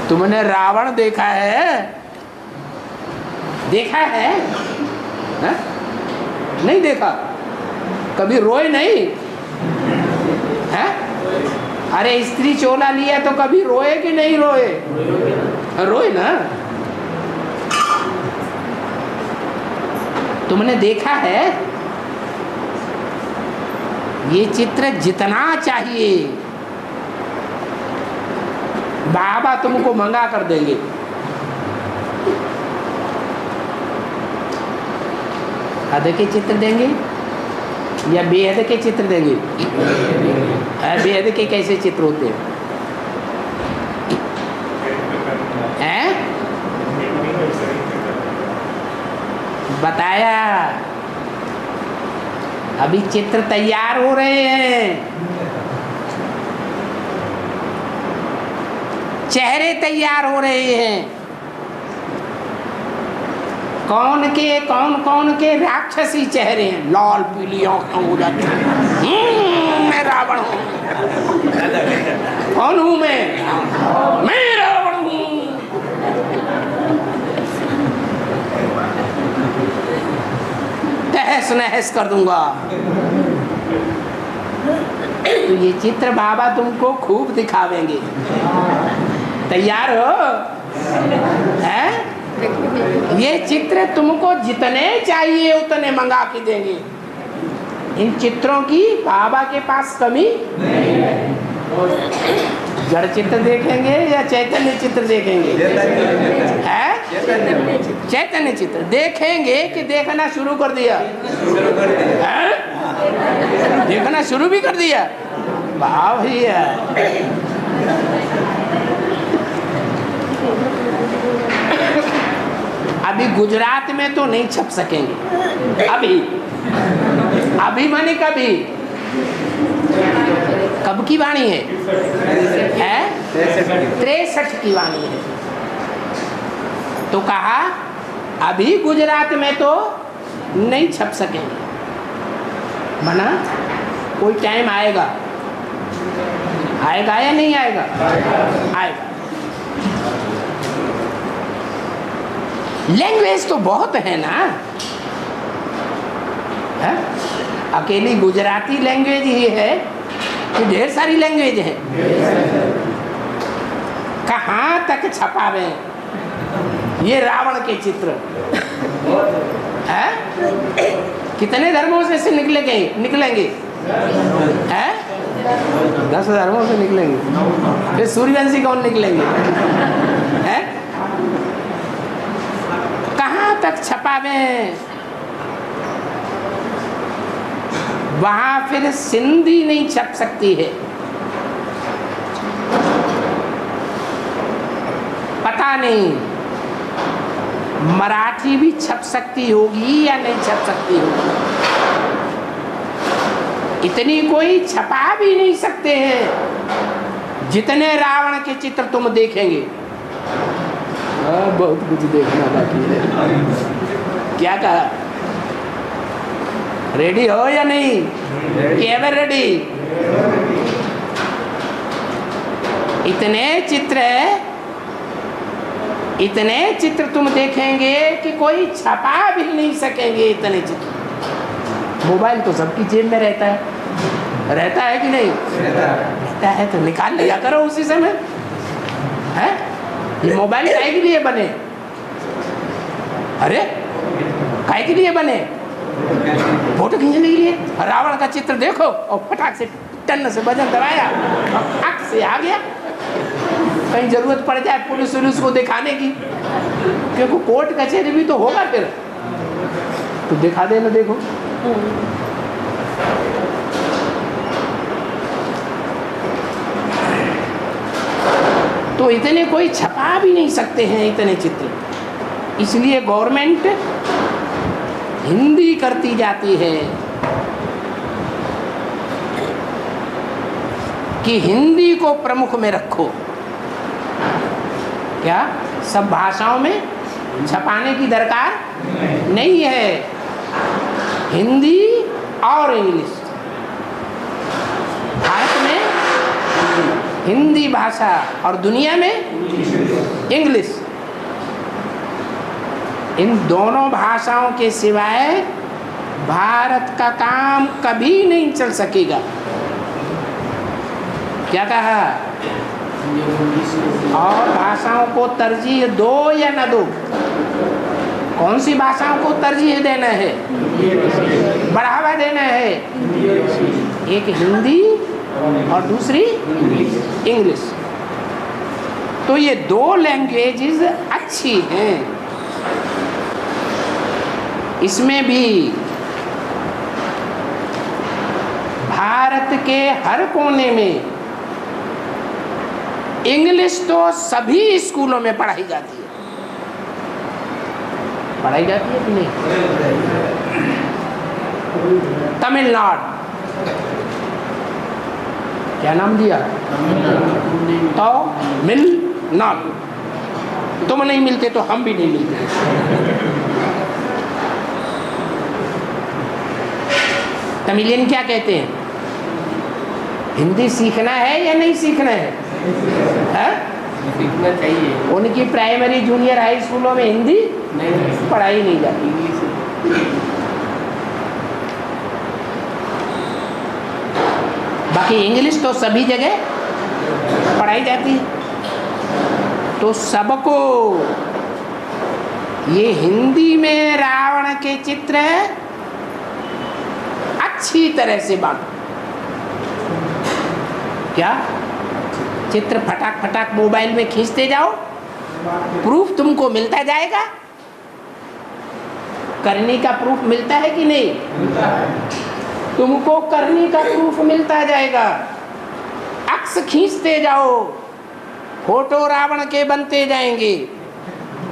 तुमने रावण देखा है? देखा है? हा? नहीं देखा? कभी रोए नहीं है? अरे स्त्री चोला लिया तो कभी रोए कि नहीं रोए? रोए ना। तुमने देखा है? ये चित्र जितना चाहिए बाबा तुमको मंगा कर देंगे। हद के चित्र देंगे या बेहद के चित्र देंगे? बेहद के कैसे चित्र होते हैं? बताया, अभी चित्र तैयार हो रहे हैं, चेहरे तैयार हो रहे हैं। कौन कौन के राक्षसी चेहरे हैं, लाल पीली आंखें हो जाती हैं। मैं रावण हूँ। कौन हूँ मैं रावण हूँ। तहस नहस कर दूंगा। तो ये चित्र बाबा तुमको खूब दिखावेंगे। तैयार हो? हैं? ये चित्र तुमको जितने चाहिए उतने मंगा के देंगे। इन चित्रों की बाबा के पास कमी नहीं है। जड़ चित्र देखेंगे या चैतन्य चित्र देखेंगे? है चैतन्य चित्र देखेंगे कि देखना शुरू कर दिया? देखना शुरू भी कर दिया? वाह भैया। अभी गुजरात में तो नहीं छप सकेंगे। अभी माने कभी? कब की वाणी है? 63 की वाणी है। तो कहा अभी गुजरात में तो नहीं छप सकेंगे, मना कोई टाइम आएगा। आएगा या नहीं आएगा? आएगा। लैंग्वेज तो बहुत है ना। है? अकेली गुजराती लैंग्वेज ही है कि ढेर सारी लैंग्वेज है? कहाँ तक छपावे ये रावण के चित्र? है? कितने धर्मों से निकलेंगे? है? 10 धर्मों से निकलेंगे। फिर सूर्यवंशी कौन निकलेंगे? है? कहाँ तक छपावे? वहां फिर सिंधी नहीं छप सकती है। पता नहीं मराठी भी छप सकती होगी या नहीं छप सकती होगी। इतनी कोई छपा भी नहीं सकते हैं जितने रावण के चित्र तुम देखेंगे। बहुत कुछ देखना बाकी है। क्या कहा? रेडी हो या नहीं? Ever ready? इतने चित्र तुम देखेंगे कि कोई छपा भी नहीं सकेंगे। इतने चित्र। मोबाइल तो सबकी जेब में रहता है कि नहीं? रहता है तो निकाल लिया करो उसी समय। है? ये मोबाइल काहे के लिए बने? अरे काहे के लिए बने? फोटो खींचने के लिए। रावण का चित्र देखो और फटाक से टन से वजन दबाया और फटाक से आ गया। कहीं जरूरत पड़ जाए पुलिस को दिखाने की, क्योंकि कोर्ट कचहरी भी तो होगा फिर, तो दिखा देना। देखो तो इतने कोई छपा भी नहीं सकते हैं इतने चित्र। इसलिए गवर्नमेंट हिंदी करती जाती है कि हिंदी को प्रमुख में रखो। क्या सब भाषाओं में छपाने की दरकार नहीं है? हिंदी और इंग्लिश। भारत में हिंदी भाषा और दुनिया में इंग्लिश। इन दोनों भाषाओं के सिवाय भारत का काम कभी नहीं चल सकेगा। क्या कहा? और भाषाओं को तरजीह दो या न दो? कौन सी भाषाओं को तरजीह देना है, बढ़ावा देना है? एक हिंदी और दूसरी इंग्लिश। तो ये दो लैंग्वेजेस अच्छी हैं। इसमें भी भारत के हर कोने में इंग्लिश तो सभी स्कूलों में पढ़ाई जाती है। पढ़ाई जाती है कि नहीं? तमिलनाडु, क्या नाम दिया? तो मिलनाडु। तुम नहीं मिलते तो हम भी नहीं मिलते। तमिलियन क्या कहते हैं? हिंदी सीखना है या नहीं सीखना है? सीखना चाहिए। उनकी प्राइमरी जूनियर हाई स्कूलों में हिंदी नहीं पढ़ाई नहीं जाती। बाकी इंग्लिश तो सभी जगह पढ़ाई जाती है। तो सबको ये हिंदी में रावण के चित्र अच्छी तरह से बांटो। क्या चित्र फटाक फटाक मोबाइल में खींचते जाओ, प्रूफ तुमको मिलता जाएगा। करने का प्रूफ मिलता है कि नहीं? तुमको करने का प्रूफ मिलता जाएगा। अक्स खींचते जाओ, फोटो रावण के बनते जाएंगे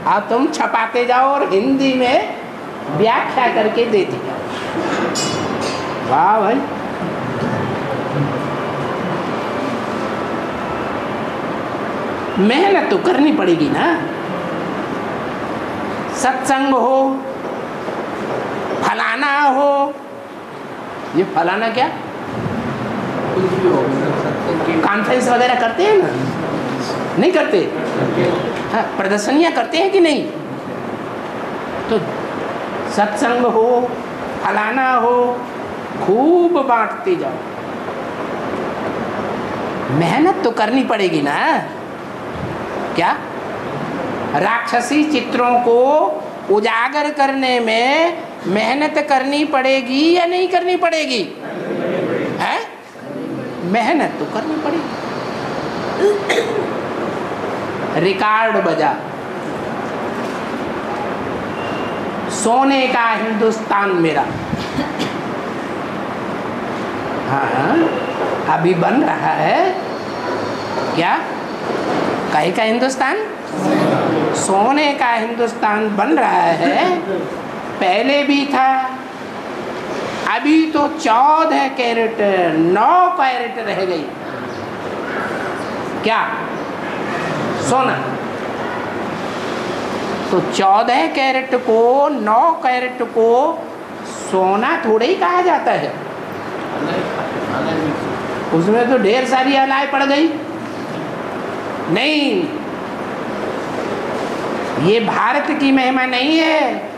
और तुम छपाते जाओ और हिंदी में व्याख्या करके देते जाओ। वाह भाई, मेहनत तो करनी पड़ेगी ना। सत्संग हो, फलाना हो, ये फलाना क्या, कॉन्फ्रेंस वगैरह करते हैं ना? नहीं करते? हाँ, प्रदर्शनियाँ करते हैं कि नहीं? तो सत्संग हो, फलाना हो, खूब बांटते जाओ। मेहनत तो करनी पड़ेगी ना। क्या राक्षसी चित्रों को उजागर करने में मेहनत करनी पड़ेगी या नहीं करनी पड़ेगी? है? मेहनत तो करनी पड़ेगी। रिकॉर्ड बजा, सोने का हिंदुस्तान मेरा। हाँ, अभी बन रहा है। क्या? काहे का हिंदुस्तान? सोने का हिंदुस्तान बन रहा है। पहले भी था, अभी तो 14 कैरेट 9 कैरेट रह गई। क्या? सोना। तो 14 कैरेट को 9 कैरेट को सोना थोड़े ही कहा जाता है। उसमें तो ढेर सारी अलाय पड़ गई। नहीं, ये भारत की महिमा नहीं है।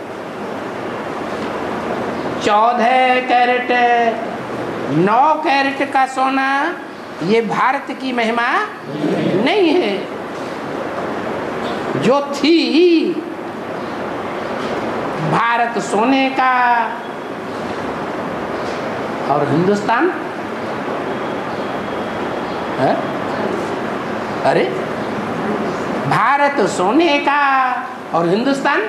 14 कैरेट 9 कैरेट का सोना ये भारत की महिमा नहीं है। जो थी भारत सोने का और हिंदुस्तान है? अरे, भारत सोने का और हिंदुस्तान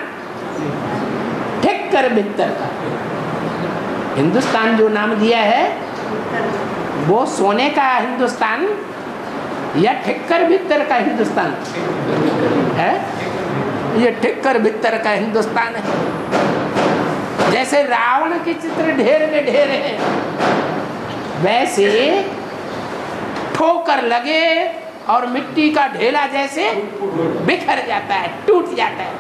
ठिक्कर बित्तर का। हिंदुस्तान जो नाम दिया है वो सोने का हिंदुस्तान या ठिक्कर बित्तर का हिंदुस्तान है? ये ठिक्कर बित्तर का हिंदुस्तान है। जैसे रावण के चित्र ढेर के ढेर हैं, वैसे ठोकर लगे और मिट्टी का ढेला जैसे बिखर जाता है, टूट जाता है।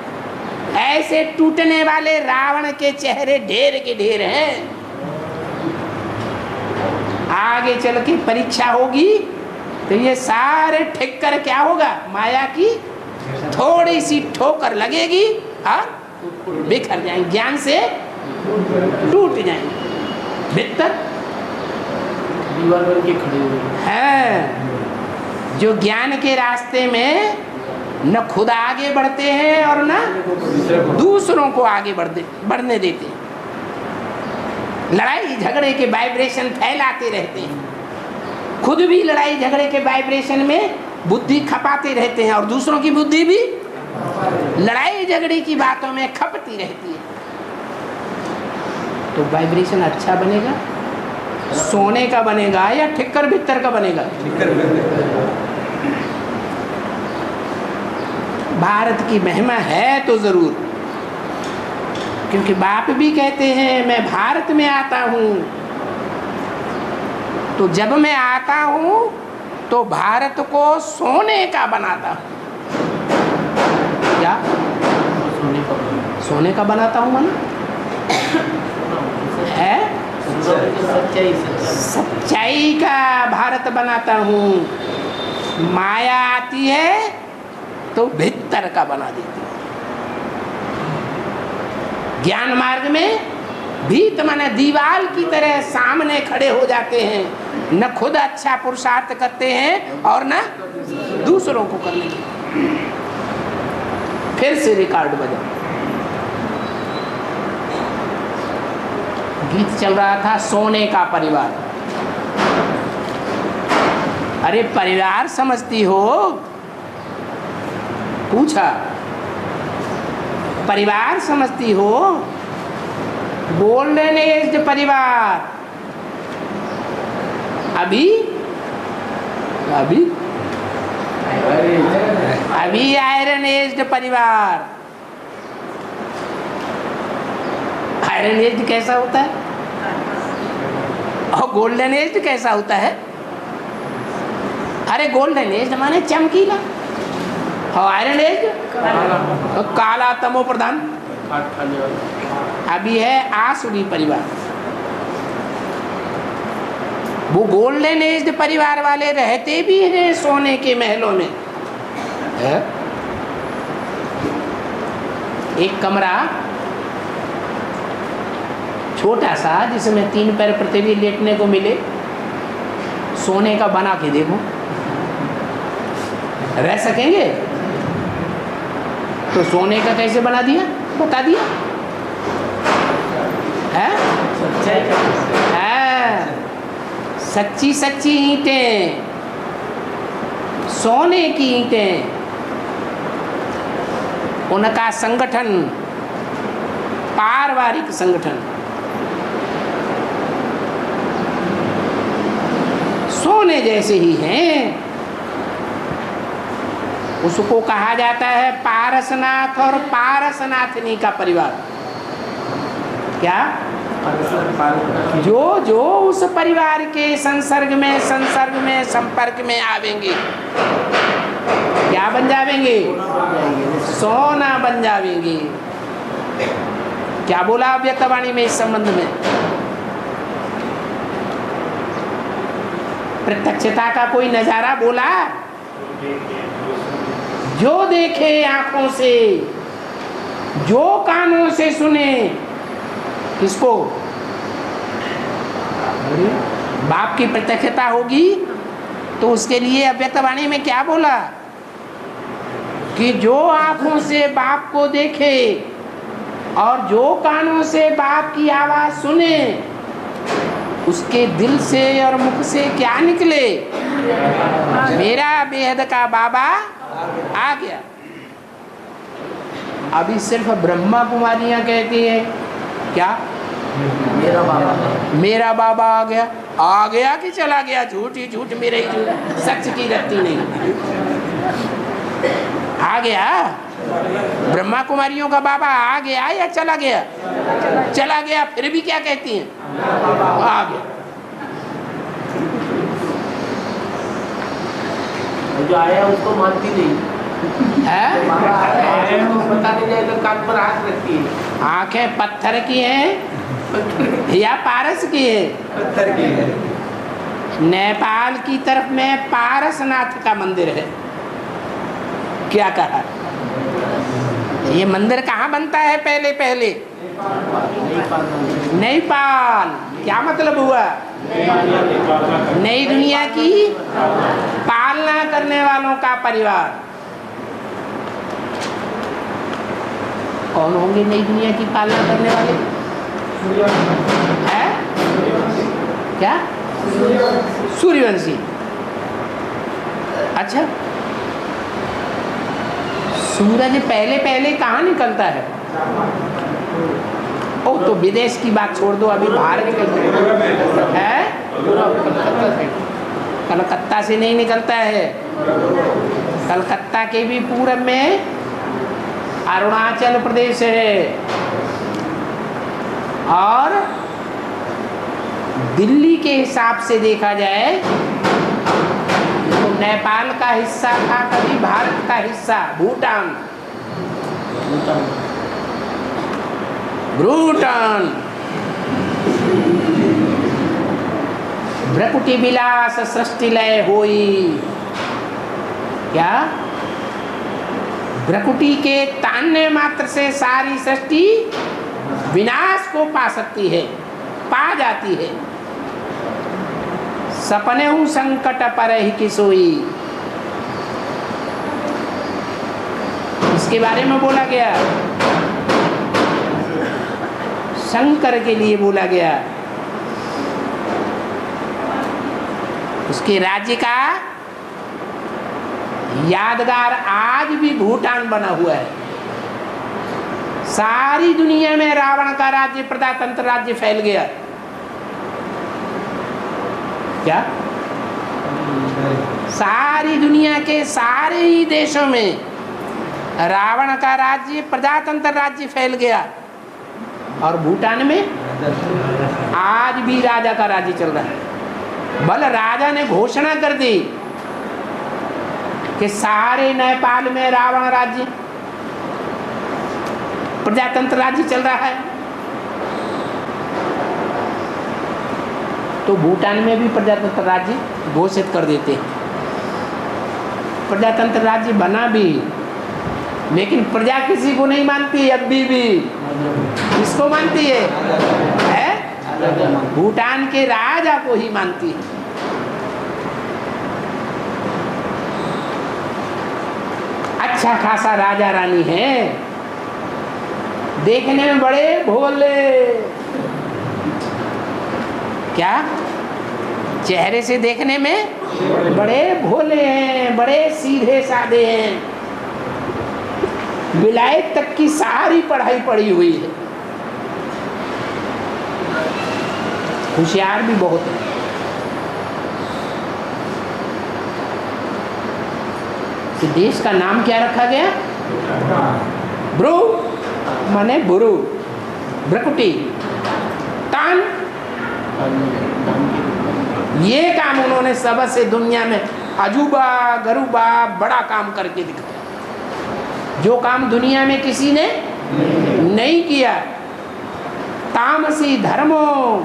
ऐसे टूटने वाले रावण के चेहरे ढेर के ढेर हैं। आगे चल के परीक्षा होगी तो ये सारे ठिक्कर क्या होगा? माया की थोड़ी सी ठोकर लगेगी और बिखर जाएंगे, ज्ञान से टूट जाएंगे, भीतर दीवार बन के खड़े हुए है। जो ज्ञान के रास्ते में न खुद आगे बढ़ते हैं और न दूसरों को आगे बढ़ने देते हैं, लड़ाई झगड़े के वाइब्रेशन फैलाते रहते हैं, खुद भी लड़ाई झगड़े के वाइब्रेशन में बुद्धि खपाते रहते हैं और दूसरों की बुद्धि भी लड़ाई झगड़े की बातों में खपती रहती है। तो वाइब्रेशन अच्छा बनेगा, सोने का बनेगा या ठिक्कर बित्तर का बनेगा? भारत की महिमा है तो जरूर, क्योंकि बाप भी कहते हैं मैं भारत में आता हूँ, तो जब मैं आता हूँ तो भारत को सोने का बनाता हूँ। क्या सोने का बनाता हूँ मन है? सच्चाई का भारत बनाता हूँ। माया आती है तो भीतर का बना देती है। ज्ञान मार्ग में भीत माने दीवार की तरह सामने खड़े हो जाते हैं, न खुद अच्छा पुरुषार्थ करते हैं और न दूसरों को करने देते। फिर से रिकॉर्ड बजा, गीत चल रहा था सोने का परिवार। अरे परिवार समझती हो? पूछा, परिवार समझती हो? गोल्डन एज परिवार, अभी अभी अभी आयरन एज परिवार। आयरन एज कैसा होता है और गोल्डन एज कैसा होता है? अरे गोल्डन एज माने चमकीला और आयरन एज काला तमो प्रधान। अभी है आसुरी परिवार। वो गोल्डन एज परिवार वाले रहते भी हैं सोने के महलों में है? एक कमरा छोटा सा जिसमें 3 पैर पृथ्वी लेटने को मिले, सोने का बना के देखो, रह सकेंगे? तो सोने का कैसे बना दिया, बता दिया है? सच्ची सच्ची ईंटें, सोने की ईंटें, उनका संगठन पारिवारिक संगठन सोने जैसे ही हैं। उसको कहा जाता है पारसनाथ और पारसनाथनी का परिवार। क्या? जो उस परिवार के संसर्ग में संपर्क में आवेंगे क्या बन जावेंगे? सोना बन जावेंगे। क्या बोला अव्यक्तवाणी में इस संबंध में? प्रत्यक्षता का कोई नजारा बोला? जो देखे आंखों से, जो कानों से सुने, किसको? बाप की प्रत्यक्षता होगी तो उसके लिए अव्यक्तवाणी में क्या बोला कि जो आंखों से बाप को देखे और जो कानों से बाप की आवाज सुने, उसके दिल से और मुख से क्या निकले? मेरा बेहद का बाबा आ गया। अभी सिर्फ ब्रह्मा कुमारियां कहती हैं क्या? मेरा बाबा आ गया कि चला गया? झूठ ही झूठ, मेरे ही झूठ, सच की रत्ती नहीं। आ गया? ब्रह्मा कुमारियों का बाबा आ गया या चला गया? चला गया। फिर भी क्या कहती हैं? आ गया। जो आया उसको मानती नहीं है? पता नहीं जाए तो कान पर हाथ रखती है। आंखें पत्थर की हैं या पारस की है? पत्थर की है। नेपाल की तरफ में पारसनाथ का मंदिर है। क्या कहा? ये मंदिर कहाँ बनता है पहले पहले? नेपाल। क्या मतलब हुआ? नई दुनिया की पालना करने वालों का परिवार। कौन होंगे नई दुनिया की पालना करने वाले? है क्या? सूर्यवंशी। अच्छा, सूरज पहले पहले कहाँ निकलता है? ओ, तो विदेश की बात छोड़ दो, अभी भारत है। कलकत्ता से नहीं निकलता है। कलकत्ता के भी पूरब में अरुणाचल प्रदेश है, और दिल्ली के हिसाब से देखा जाए तो नेपाल का हिस्सा था कभी भारत का हिस्सा, भूटान। भूटान भ्रकुटी विलास सृष्टि लय होई। क्या? भ्रकुटी के तानने मात्र से सारी सृष्टि विनाश को पा सकती है, पा जाती है। सपने हूँ संकट पर ही की सोई, इसके बारे में बोला गया, शंकर के लिए बोला गया। उसके राज्य का यादगार आज भी भूटान बना हुआ है। सारी दुनिया में रावण का राज्य, प्रजातंत्र राज्य फैल गया। क्या? सारी दुनिया के सारे ही देशों में रावण का राज्य, प्रजातंत्र राज्य फैल गया, और भूटान में आज भी राजा का राज्य चल रहा है। बल राजा ने घोषणा कर दी कि सारे नेपाल में रावण राज्य, प्रजातंत्र राज्य चल रहा है, तो भूटान में भी प्रजातंत्र राज्य घोषित कर देते हैं। प्रजातंत्र राज्य बना भी, लेकिन प्रजा किसी को नहीं मानती अभी भी। किसको मानती है? भूटान के राजा को ही मानती है। अच्छा खासा राजा रानी है, देखने में बड़े भोले। क्या? चेहरे से देखने में बड़े भोले हैं, बड़े सीधे साधे हैं। विलायत तक की सारी पढ़ाई पढ़ी हुई है, होशियार भी बहुत है। तो देश का नाम क्या रखा गया? ब्रू माने बुरु, भ्रकुटी, तान। ये काम उन्होंने सबसे दुनिया में अजूबा गरूबा बड़ा काम करके दिखाया, जो काम दुनिया में किसी ने नहीं किया। तामसी धर्मों,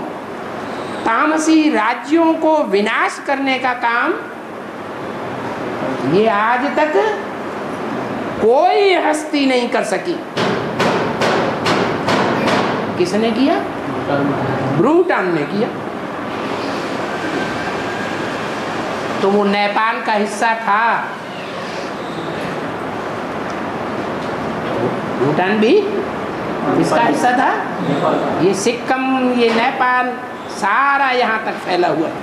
तामसी राज्यों को विनाश करने का काम ये आज तक कोई हस्ती नहीं कर सकी। किसने किया? भूटान ने किया। तो वो नेपाल का हिस्सा था, भूटान भी इसका हिस्सा था। ये सिक्किम, ये नेपाल सारा यहाँ तक फैला हुआ है।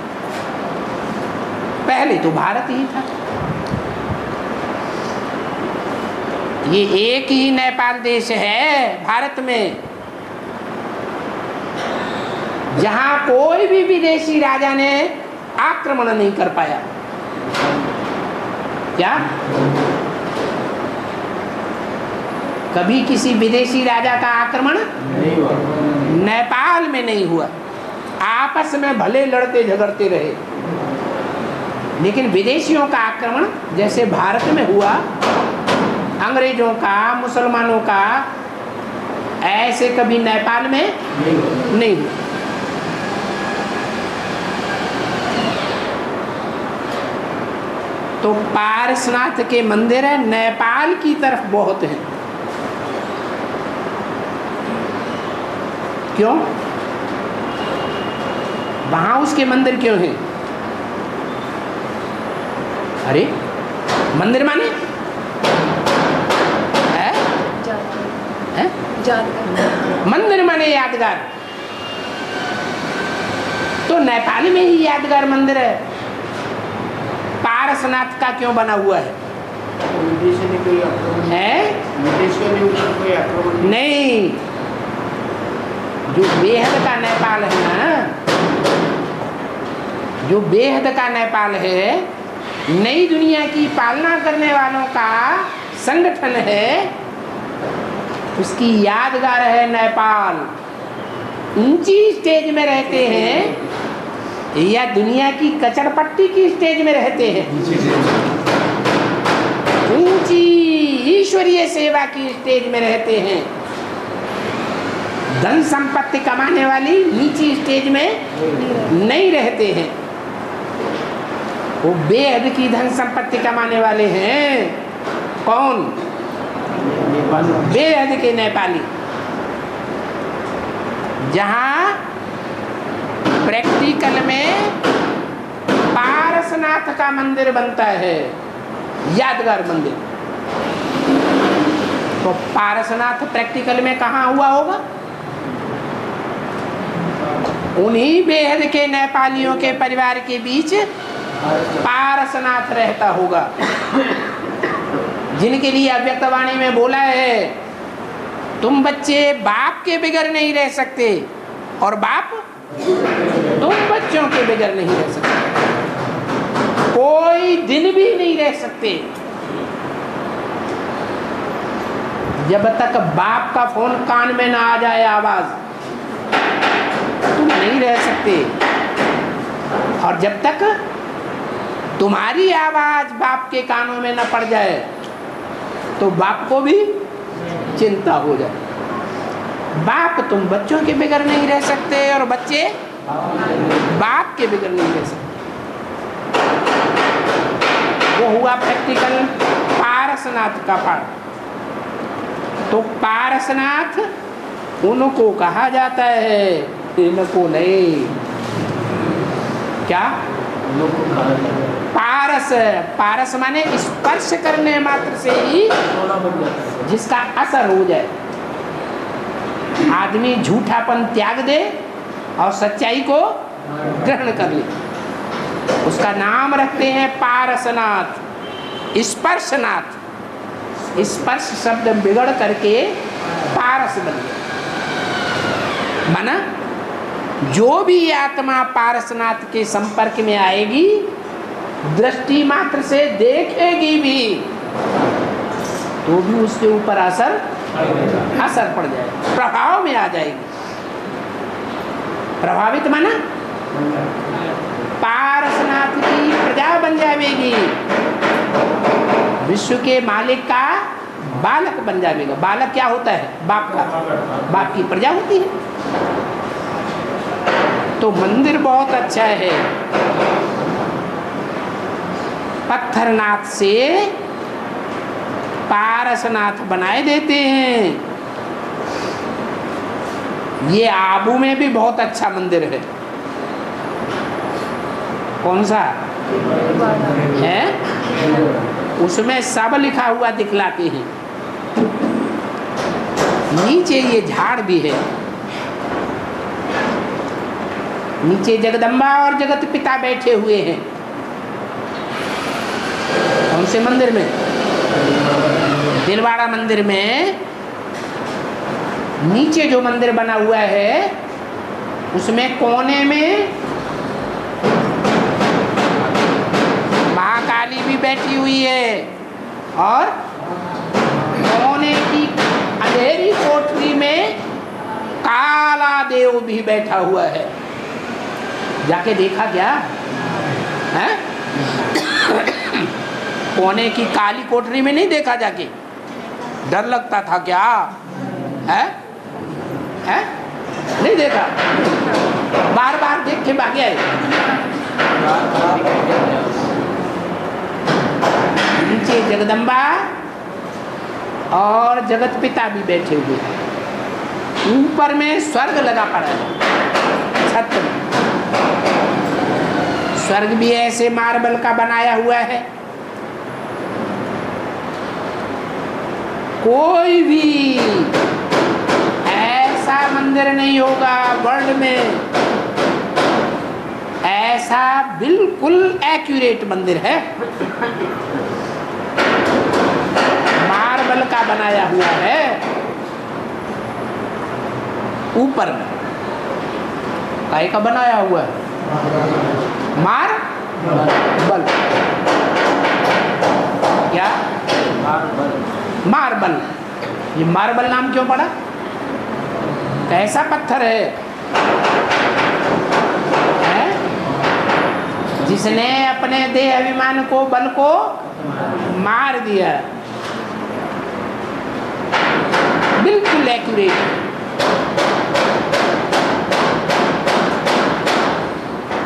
पहले तो भारत ही था। ये एक ही नेपाल देश है भारत में, जहाँ कोई भी विदेशी राजा ने आक्रमण नहीं कर पाया। क्या? कभी किसी विदेशी राजा का आक्रमण नेपाल में नहीं हुआ। आपस में भले लड़ते झगड़ते रहे, लेकिन विदेशियों का आक्रमण जैसे भारत में हुआ, अंग्रेजों का, मुसलमानों का, ऐसे कभी नेपाल में नहीं हुआ। तो पारसनाथ के मंदिर है नेपाल की तरफ बहुत हैं। क्यों? वहां उसके मंदिर क्यों हैं? अरे मंदिर माने है? है? मंदिर माने यादगार। तो नेपाल में ही यादगार मंदिर है। पारसनाथ का क्यों बना हुआ है? विदेशी ने कोई आक्रमण है? विदेशियों ने ऊपर कोई आक्रमण नहीं, जो बेहद का नेपाल है ना, जो बेहद का नेपाल है, नई दुनिया की पालना करने वालों का संगठन है, उसकी यादगार है नेपाल। ऊंची स्टेज में रहते हैं या दुनिया की कचड़पट्टी की स्टेज में रहते हैं? ऊंची ईश्वरीय सेवा की स्टेज में रहते हैं। धन संपत्ति कमाने वाली नीची स्टेज में नहीं रहते हैं। वो बेहद की धन संपत्ति कमाने वाले हैं। कौन? बेहद के नेपाली। जहां प्रैक्टिकल में पारसनाथ का मंदिर बनता है, यादगार मंदिर। तो पारसनाथ प्रैक्टिकल में कहाँ हुआ होगा? उन्हीं बेहद के नेपालियों के परिवार के बीच पारसनाथ रहता होगा, जिनके लिए अव्यक्तवाणी में बोला है, तुम बच्चे बाप के बगैर नहीं रह सकते और बाप तुम बच्चों के बगैर नहीं रह सकते, कोई दिन भी नहीं रह सकते। जब तक बाप का फोन कान में ना आ जाए आवाज, तुम नहीं रह सकते। और जब तक तुम्हारी आवाज बाप के कानों में न पड़ जाए तो बाप को भी चिंता हो जाए। बाप तुम बच्चों के बगैर नहीं रह सकते और बच्चे बाप के बगैर नहीं रह सकते। वो हुआ प्रैक्टिकल पारसनाथ का पाठ। तो पारसनाथ उनको कहा जाता है, इनको नहीं। क्या? पारस, पारस माने स्पर्श करने मात्र से ही जिसका असर हो जाए। आदमी झूठापन त्याग दे और सच्चाई को ग्रहण कर ले, उसका नाम रखते हैं पारसनाथ, स्पर्शनाथ। स्पर्श शब्द बिगड़ करके पारस बन गया। माना जो भी आत्मा पारसनाथ के संपर्क में आएगी, दृष्टि मात्र से देखेगी भी, तो भी उसके ऊपर असर पड़ जाएगा, प्रभाव में आ जाएगी। प्रभावित माना पारसनाथ की प्रजा बन जाएगी, विश्व के मालिक का बालक बन जाएगा। बालक क्या होता है? बाप का, बाप की प्रजा होती है। तो मंदिर बहुत अच्छा है। पत्थरनाथ से पारसनाथ बनाए देते हैं। ये आबू में भी बहुत अच्छा मंदिर है। कौन सा है? उसमें सब लिखा हुआ दिखलाते हैं। नीचे ये झाड़ भी है, नीचे जगदम्बा और जगत पिता बैठे हुए हैं। कौन से मंदिर में? दिलवाड़ा मंदिर में नीचे जो मंदिर बना हुआ है, उसमें कोने में महाकाली भी बैठी हुई है और कोने की अंधेरी कोठरी में काला देव भी बैठा हुआ है। जाके देखा क्या है? कोने की काली कोठरी में नहीं देखा जाके? डर लगता था क्या है? है? नहीं देखा? बार बार देख के भागे आए। नीचे जगदम्बा और जगत पिता भी बैठे हुए हैं। ऊपर में स्वर्ग लगा पड़ा है, छत में। स्वर्ग भी ऐसे मार्बल का बनाया हुआ है। कोई भी ऐसा मंदिर नहीं होगा वर्ल्ड में, ऐसा बिल्कुल एक्यूरेट मंदिर है, मार्बल का बनाया हुआ है। ऊपर में काय का बनाया हुआ है? मार्बल। क्या? मार्बल। ये मार्बल नाम क्यों पड़ा? कैसा पत्थर है? जिसने अपने देह अभिमान को, बल को मार दिया। बिल्कुल एक्यूरेट।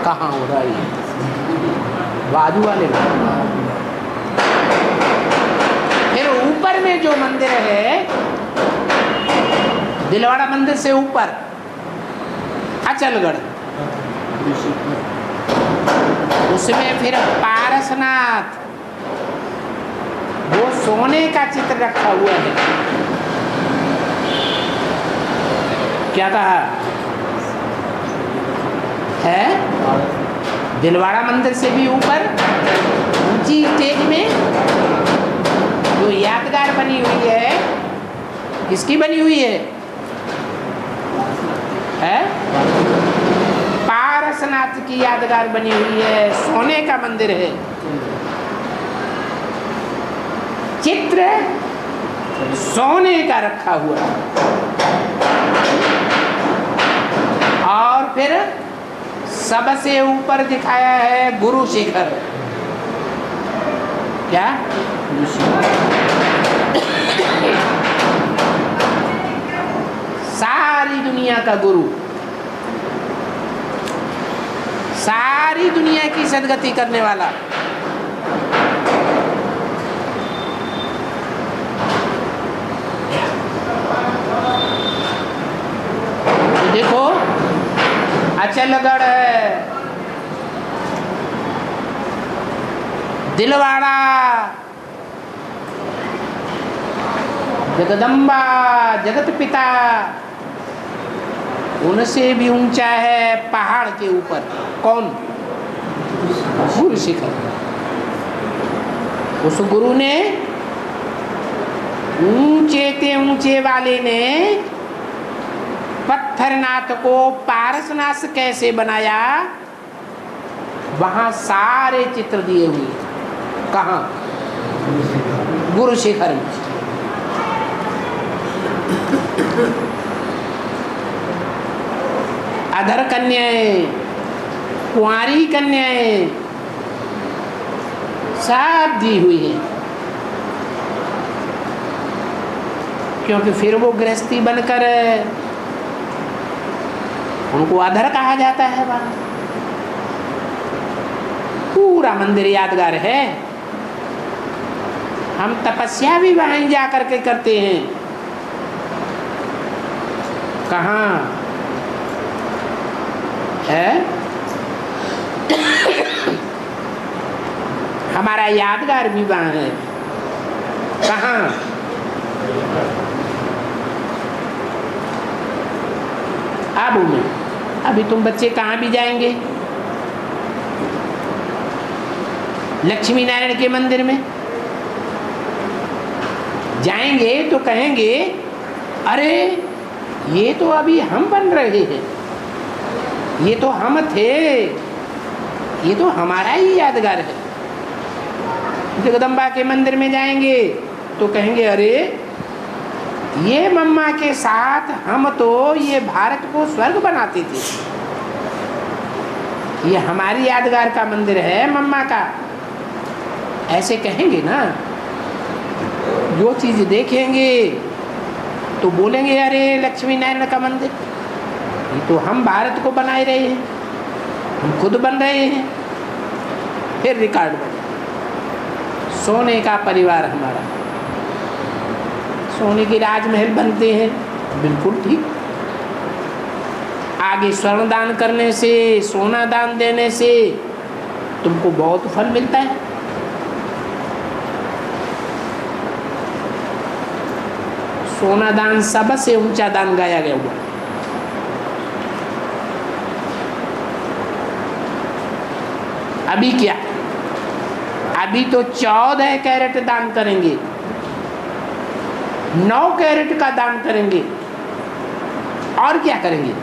कहाँ हो रहा है? बाजू वाले में। फिर ऊपर में जो मंदिर है, दिलवाड़ा मंदिर से ऊपर अचलगढ़, उसमें फिर पारसनाथ, वो सोने का चित्र रखा हुआ है। क्या कहा है? दिलवाड़ा मंदिर से भी ऊपर ऊंची स्टेज में जो यादगार बनी हुई है, किसकी बनी हुई है? पारसनाथ की यादगार बनी हुई है, सोने का मंदिर है। चित्र सोने का रखा हुआ है। और फिर सबसे ऊपर दिखाया है गुरु शिखर। क्या? सारी दुनिया का गुरु, सारी दुनिया की सदगति करने वाला। देखो अचलगढ़ है, दिलवाड़ा, जगदम्बा, जगत पिता, उनसे भी ऊंचा है पहाड़ के ऊपर। कौन? गुरु शिखर। उस गुरु ने, ऊंचे ते ऊंचे वाले ने पत्थरनाथ को पारसनाथ कैसे बनाया, वहां सारे चित्र दिए हुए। कहाँ? गुरु शिखर में। अधर कन्याएं, कुंवारी कन्याएं सब दी हुई है, क्योंकि फिर वो गृहस्थी बनकर, उनको अधर कहा जाता है। वहां पूरा मंदिर यादगार है। हम तपस्या भी वहीं जा करके करते हैं। कहाँ है? हमारा यादगार भी वहाँ है। कहाँ? आबू में। अभी तुम बच्चे कहाँ भी जाएंगे? लक्ष्मी नारायण के मंदिर में जाएंगे तो कहेंगे, अरे ये तो अभी हम बन रहे हैं, ये तो हम थे, ये तो हमारा ही यादगार है। जगदम्बा के मंदिर में जाएंगे तो कहेंगे, अरे ये मम्मा के साथ हम तो ये भारत को स्वर्ग बनाते थे, ये हमारी यादगार का मंदिर है मम्मा का। ऐसे कहेंगे ना। जो चीज़ देखेंगे तो बोलेंगे, अरे लक्ष्मी नारायण का मंदिर, ये तो हम भारत को बनाए रहे हैं, हम खुद बन रहे हैं। फिर रिकॉर्ड बने, सोने का परिवार हमारा, सोने के राजमहल बनते हैं, बिल्कुल ठीक। आगे स्वर्ण दान करने से, सोना दान देने से तुमको बहुत फल मिलता है। सोना दान सबसे ऊंचा दान गाया गया हुआ। अभी क्या, अभी तो 14 कैरेट दान करेंगे, 9 कैरेट का दान करेंगे, और क्या करेंगे?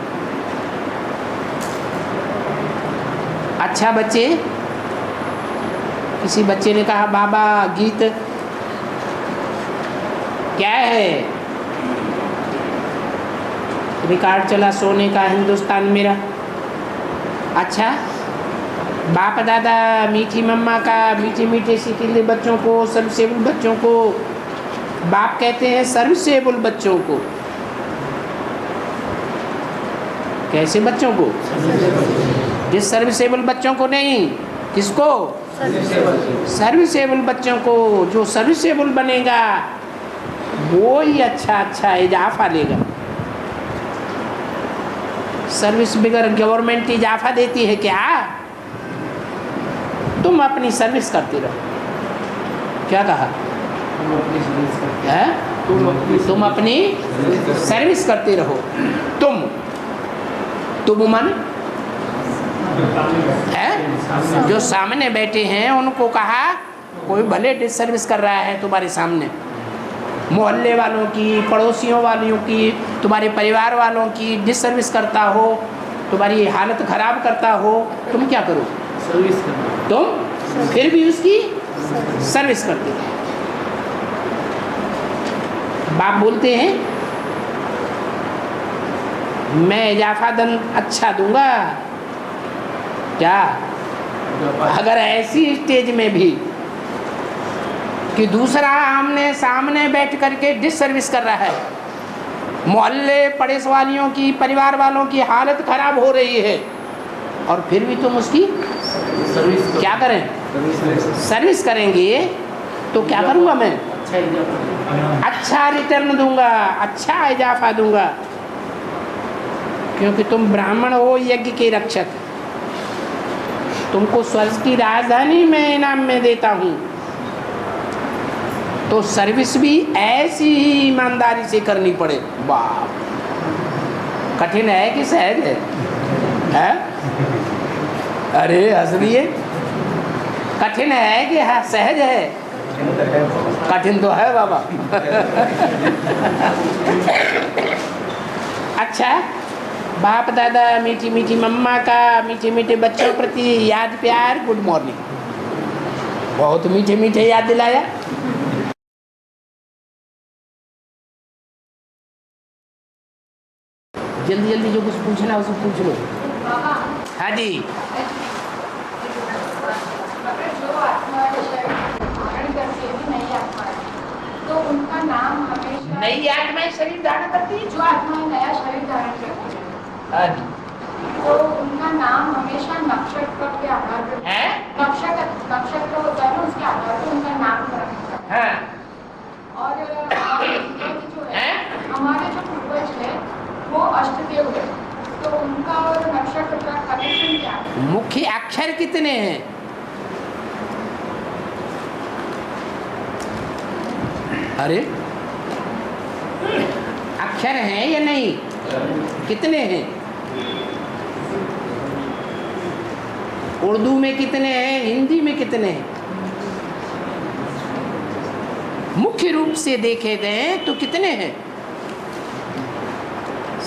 अच्छा बच्चे, किसी बच्चे ने कहा बाबा गीत क्या है? रिकॉर्ड चला सोने का हिंदुस्तान मेरा। अच्छा, बाप दादा मीठी मम्मा का मीठे मीठे सिकीले बच्चों को, सर्विसेबल बच्चों को बाप कहते हैं, सर्विसेबल बच्चों को। कैसे बच्चों को? जिस सर्विसेबल बच्चों को नहीं, किसको? सर्विसेबल बच्चों को। जो सर्विसेबल बनेगा वो ही अच्छा इजाफा लेगा। सर्विस बगैर गवर्नमेंट इजाफा देती है क्या? तुम अपनी सर्विस करते रहो। क्या कहा? तुम अपनी सर्विस करते रहो। तुम मन है जो सामने बैठे हैं उनको कहा, कोई भले डिसर्विस कर रहा है तुम्हारे सामने, मोहल्ले वालों की, पड़ोसियों वालों की, तुम्हारे परिवार वालों की डिसर्विस करता हो, तुम्हारी हालत खराब करता हो, तुम क्या करो? सर्विस करना। तुम फिर भी उसकी सर्विस करते हो। बाप बोलते हैं मैं इजाफा धन अच्छा दूंगा। क्या? अगर ऐसी स्टेज में भी कि दूसरा आमने सामने बैठ करके डिसर्विस कर रहा है, मोहल्ले पड़ोस वालियों की, परिवार वालों की हालत खराब हो रही है, और फिर भी तुम उसकी सर्विस क्या करें? सर्विस करेंगे। तो क्या करूँगा मैं? अच्छा रिटर्न दूंगा, अच्छा इजाफा दूंगा, क्योंकि तुम ब्राह्मण हो, यज्ञ के रक्षक। तुमको स्वर्ग की राजधानी मैं इनाम में देता हूँ। तो सर्विस भी ऐसी ही ईमानदारी से करनी पड़े। वाह, कठिन है कि सहज है? अरे हंस रही, कठिन है कि सहज है? कठिन तो है बाबा। अच्छा, बाप दादा मीठी मीठी मम्मा का मीठे मीठे बच्चों प्रति याद प्यार, गुड मॉर्निंग, बहुत मीठे मीठे याद दिलाया। जल्दी जल्दी जो कुछ पूछना उसको पूछ लो। हाँ जी। तो उनका नाम हमेशा नई आत्माएं शरीर धारण करती है। जो आत्माएं नया शरीर धारण करती है, हाँ जी। तो उनका नाम हमेशा नक्षत्र के आधार पर है? नक्षत्र होता है ना, उसके आधार पर उनका नाम रखा है। हाँ। और जो है हमारे जो पूर्वज है वो अष्टदेव है, तो उनका और नक्षत्र का कनेक्शन क्या है? मुख्य अक्षर कितने हैं? अरे अक्षर हैं या नहीं? कितने हैं? उर्दू में कितने हैं? हिंदी में कितने हैं? मुख्य रूप से देखे गए तो कितने हैं?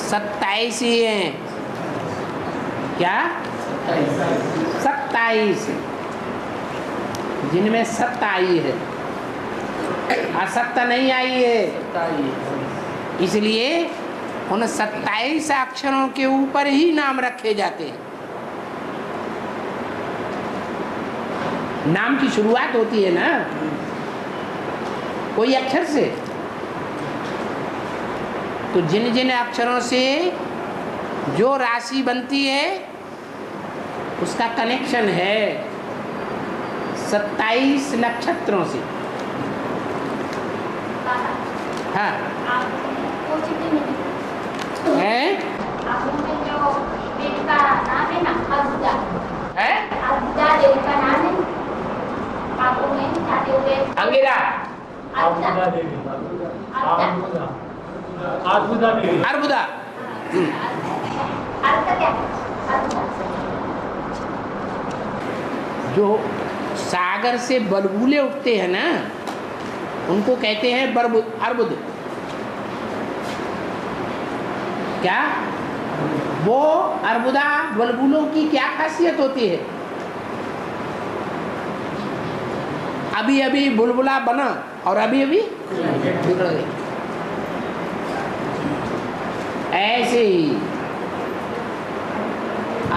27 ही हैं। क्या? 27, जिनमें सत्ता आई है, असत्ता नहीं आई है। इसलिए उन 27 अक्षरों के ऊपर ही नाम रखे जाते हैं। नाम की शुरुआत होती है ना कोई अक्षर से, तो जिन जिन अक्षरों से जो राशि बनती है उसका कनेक्शन है 27 नक्षत्रों से। हाँ वो चिट्ठी नहीं है आपने जो देव का नाम है ना अर्बुदा है अर्बुदा देव का नाम है आपको में जाते हुए अंगिरा अर्बुदा देवी अर्बुदा अर्बुदा देवी अर्बुदा। अर्बुदा क्या अर्बुदा जो सागर से बलबूले उठते हैं ना उनको कहते हैं अर्बुद। क्या वो अर्बुदा बलबूलों की क्या खासियत होती है? अभी अभी बुलबुला बना और अभी अभी बिगड़ गई। ऐसे ही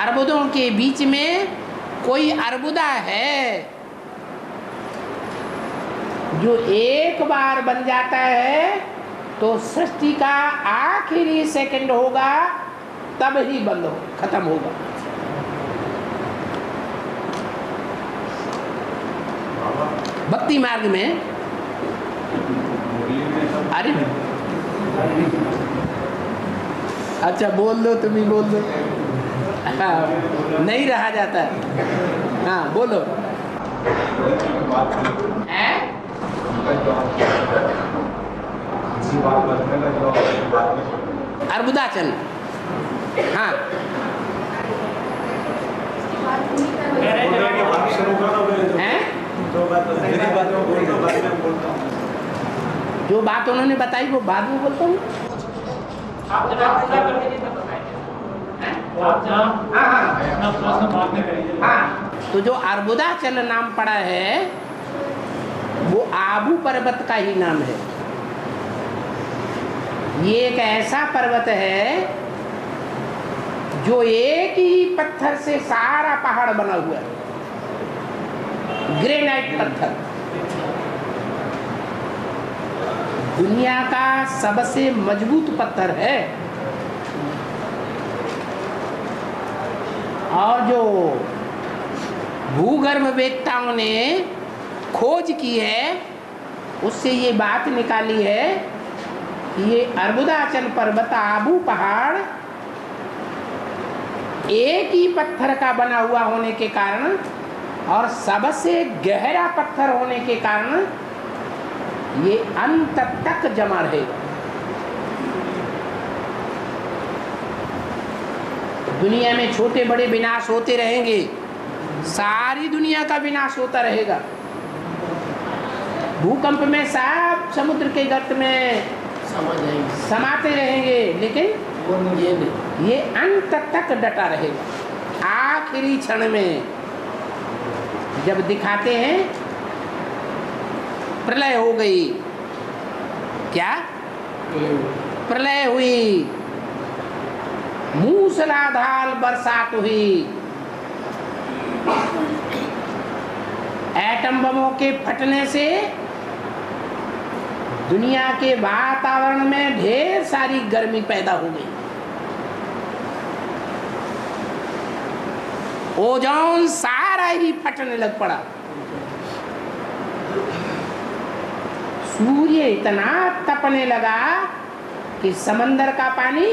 अर्बुदों के बीच में कोई अर्बुदा है जो एक बार बन जाता है तो सृष्टि का आखिरी सेकंड होगा तब ही बंद हो खत्म होगा। भक्ति मार्ग में अरे अच्छा बोल दो, तुम ही बोल दो। हाँ, नहीं रहा जाता है। हाँ बोलो। हैं? अर्बुदाचल। हाँ हैं? जो बात उन्होंने बताई वो बाद में बोलता हूँ। आप जब आप पूरा कर दीजिए तब बताएंगे। अपना प्रश्न बाद में करिए। हाँ, तो जो अर्बुदाचल नाम पड़ा है वो आबू पर्वत का ही नाम है। ये एक ऐसा पर्वत है जो एक ही पत्थर से सारा पहाड़ बना हुआ है, ग्रेनाइट पत्थर। दुनिया का सबसे मजबूत पत्थर है। और जो भूगर्भ वेत्ताओं ने खोज की है उससे ये बात निकाली है कि ये अर्बुदाचल पर्वत आबू पहाड़ एक ही पत्थर का बना हुआ होने के कारण और सबसे गहरा पत्थर होने के कारण ये अंत तक जमा रहेगा। दुनिया में छोटे बड़े विनाश होते रहेंगे, सारी दुनिया का विनाश होता रहेगा। भूकंप में सब समुद्र के गर्त में समाते रहेंगे, लेकिन ये अंत तक डटा रहेगा। आखिरी क्षण में जब दिखाते हैं प्रलय हो गई, क्या प्रलय हुई, मूसलाधार बरसात हुई, एटम बमों के फटने से दुनिया के वातावरण में ढेर सारी गर्मी पैदा हो गई। ओजोन सारा ही फटने लग पड़ा। सूर्य इतना तपने लगा कि समंदर का पानी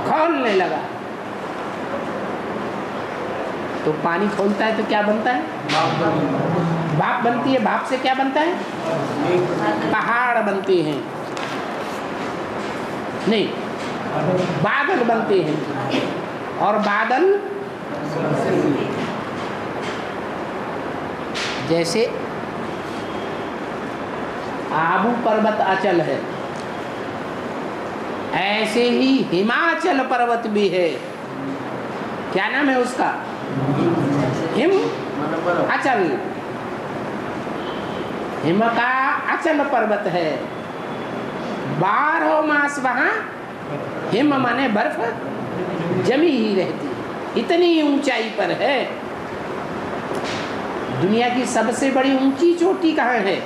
खौलने लगा। तो पानी खोलता है तो क्या बनता है? भाप बनती है। भाप से क्या बनता है? पहाड़ बनते हैं, नहीं बादल बनते हैं। और बादल जैसे आबू पर्वत अचल है, ऐसे ही हिमाचल पर्वत भी है। क्या नाम है उसका? हिम अचल। हिम का अचल पर्वत है। 12 मास वहाँ हिम माने बर्फ जमी ही रहती, इतनी ऊंचाई पर है। दुनिया की सबसे बड़ी ऊंची चोटी कहाँ है?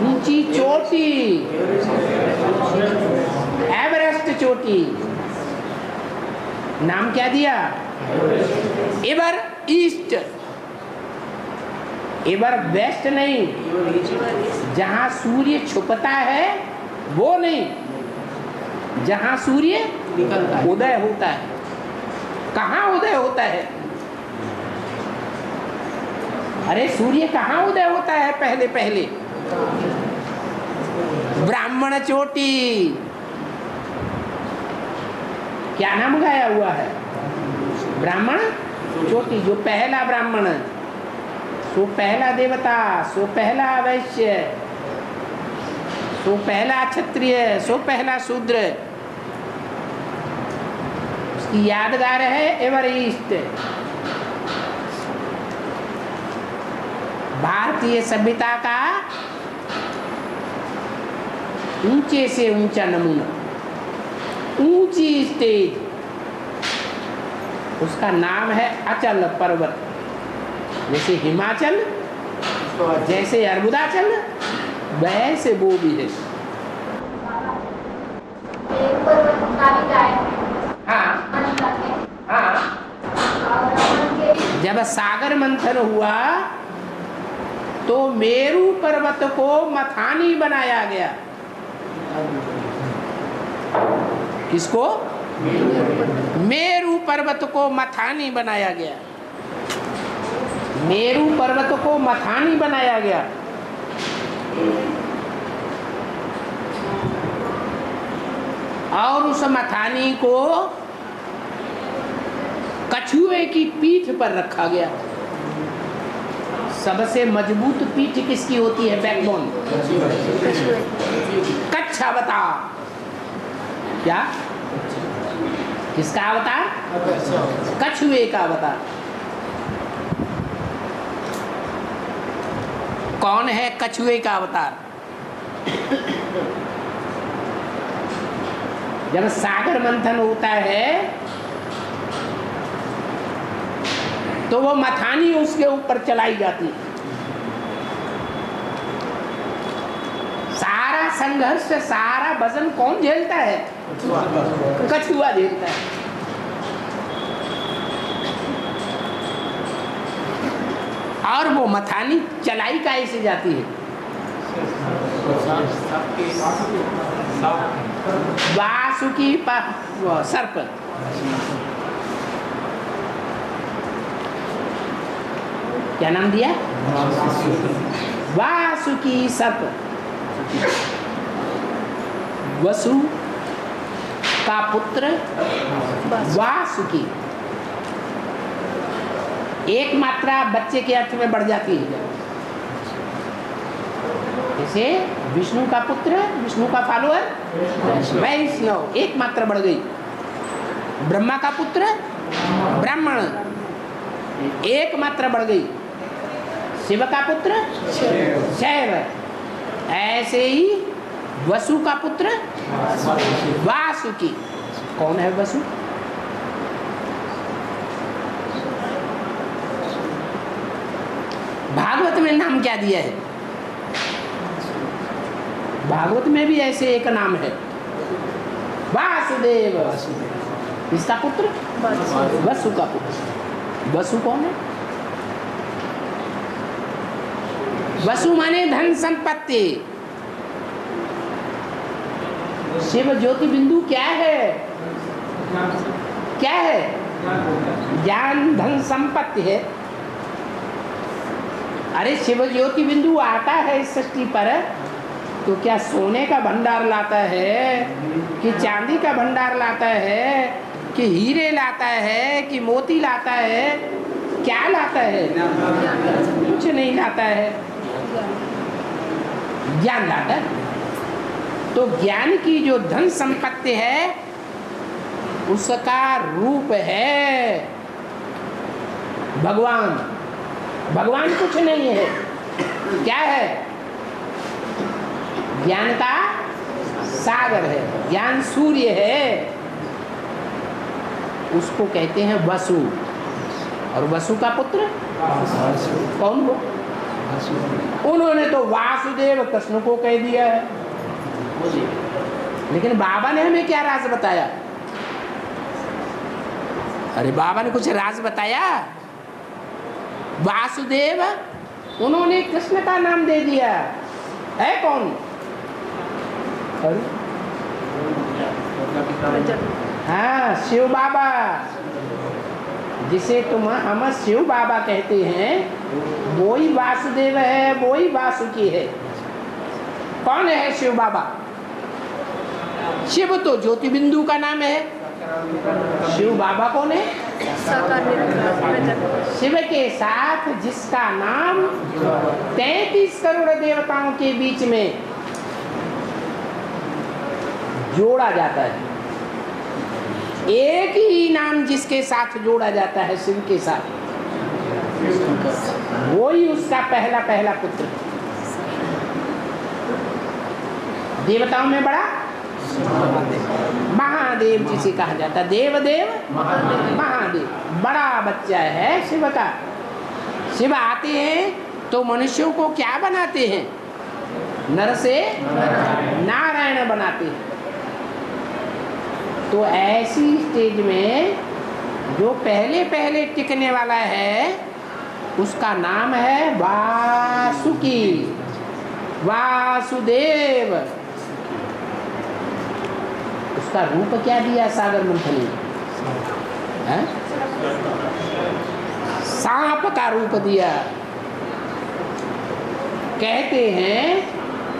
ऊंची चोटी एवरेस्ट चोटी। नाम क्या दिया? ईस्ट, एवर वेस्ट नहीं, जहां सूर्य छुपता है वो नहीं, जहां सूर्य उदय होता है। कहाँ उदय होता है? अरे सूर्य कहाँ उदय होता है? पहले पहले ब्राह्मण चोटी, क्या नाम गाया हुआ है? ब्राह्मण चोटी। जो पहला ब्राह्मण, सो पहला देवता, सो पहला वैश्य, सो पहला क्षत्रिय, सो पहला शूद्र। उसकी यादगार है एवरेस्ट। भारतीय सभ्यता का ऊंचे से ऊंचा नमूना, ऊंची स्टेज, उसका नाम है अचल पर्वत। जैसे हिमाचल, जैसे अरबुदाचल, वैसे वो भी है। एक पर्वत काली गाय हाँ हाँ। जब सागर मंथन हुआ तो मेरू पर्वत को मथानी बनाया गया। किसको? मेरू पर्वत को मथानी बनाया गया। मेरू पर्वत को मथानी बनाया गया। और उस मथानी को कछुए की पीठ पर रखा गया। सबसे मजबूत पीठ किसकी होती है? बैकबोन। कच्छ अवतार। क्या? किसका अवतार? कछुए का अवतार। कौन है कछुए का अवतार? जब सागर मंथन होता है तो वो मथानी उसके ऊपर चलाई जाती है। सारा संघर्ष, सारा वजन कौन झेलता है? कछुआ झेलता है। और वो मथानी चलाई कैसे जाती है? वासुकी सर्प। क्या नाम दिया? वासुकी सर्प। वसु का पुत्र वासुकी। एक मात्रा बच्चे के अर्थ में बढ़ जाती है। जैसे विष्णु का पुत्र, विष्णु का फॉलोअर वैष्णव, एक मात्रा बढ़ गई। ब्रह्मा का पुत्र ब्राह्मण, एक मात्रा बढ़ गई। शिव का पुत्र शैव। ऐसे ही वसु का पुत्र वासुकी। कौन है वसु? भागवत में नाम क्या दिया है? भागवत में भी ऐसे एक नाम है, वासुदेव। इसका पुत्र वसु का पुत्र। वसु कौन है? वसु माने धन संपत्ति। शिव ज्योति बिंदु क्या है? क्या है? ज्ञान धन संपत्ति है। अरे शिव ज्योति बिंदु आता है इस सृष्टि पर तो क्या सोने का भंडार लाता है कि चांदी का भंडार लाता है कि हीरे लाता है कि मोती लाता है? क्या लाता है? कुछ नहीं लाता है, ज्ञान लाता है। तो ज्ञान की जो धन संपत्ति है उसका रूप है भगवान। भगवान कुछ नहीं है, क्या है? ज्ञान का सागर है, ज्ञान सूर्य है। उसको कहते हैं वसु। और वसु का पुत्र कौन हो? उन्होंने तो वासुदेव कृष्ण को कह दिया है। लेकिन बाबा ने हमें क्या राज बताया? अरे बाबा ने कुछ राज बताया? वासुदेव, उन्होंने कृष्ण का नाम दे दिया। है कौन? हाँ, शिव बाबा, जिसे हम शिव बाबा कहते हैं, वो ही वासुदेव है, वो ही वासुकी है। कौन है शिव बाबा? शिव तो ज्योति बिंदु का नाम है। शिव बाबा कौन है? शिव के साथ जिसका नाम 33 करोड़ देवताओं के बीच में जोड़ा जाता है, एक ही नाम जिसके साथ जोड़ा जाता है, शिव के साथ, वो ही उसका पहला पुत्र। देवताओं में बड़ा महादेव जिसे कहा जाता है, देवदेव महादेव, बड़ा बच्चा है शिव का। शिव आते हैं तो मनुष्यों को क्या बनाते हैं? नर से नारायण बनाते हैं। तो ऐसी स्टेज में जो पहले टिकने वाला है, उसका नाम है वासुकी, वासुदेव। उसका रूप क्या दिया सागर मंथन ने? सांप का रूप दिया। कहते हैं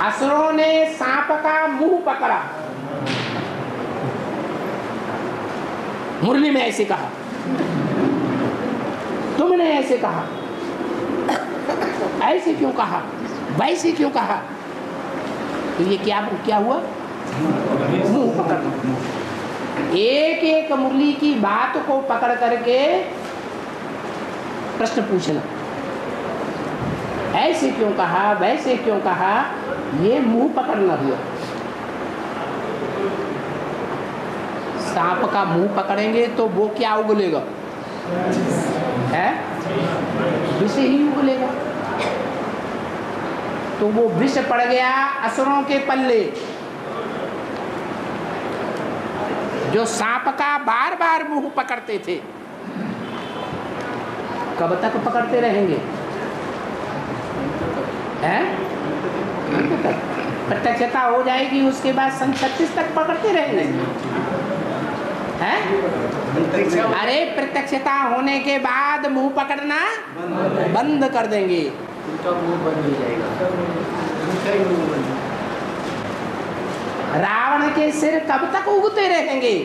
असुरों ने सांप का मुंह पकड़ा। मुरली में ऐसे कहा, तुमने ऐसे कहा, ऐसे क्यों कहा, वैसे क्यों कहा? तो ये क्या हुआ? मुंह पकड़ना। एक एक मुरली की बात को पकड़ करके प्रश्न पूछना, ऐसे क्यों कहा, वैसे क्यों कहा, ये मुंह पकड़ना हुआ। सांप का मुंह पकड़ेंगे तो वो क्या उगलेगा? है विष ही उगलेगा। तो वो विष पड़ गया असुरों के पल्ले। जो सांप का बार बार मुंह पकड़ते थे, कब तक पकड़ते रहेंगे? हैं? प्रत्यक्षता हो जाएगी, उसके बाद सन 36 तक पकड़ते रहेंगे। हैं? अरे प्रत्यक्षता होने के बाद मुंह पकड़ना बंद कर देंगे। उनका मुंह बंद हो जाएगा, उनका ही मुंह बंद। रावण के सिर कब तक उगते रहेंगे?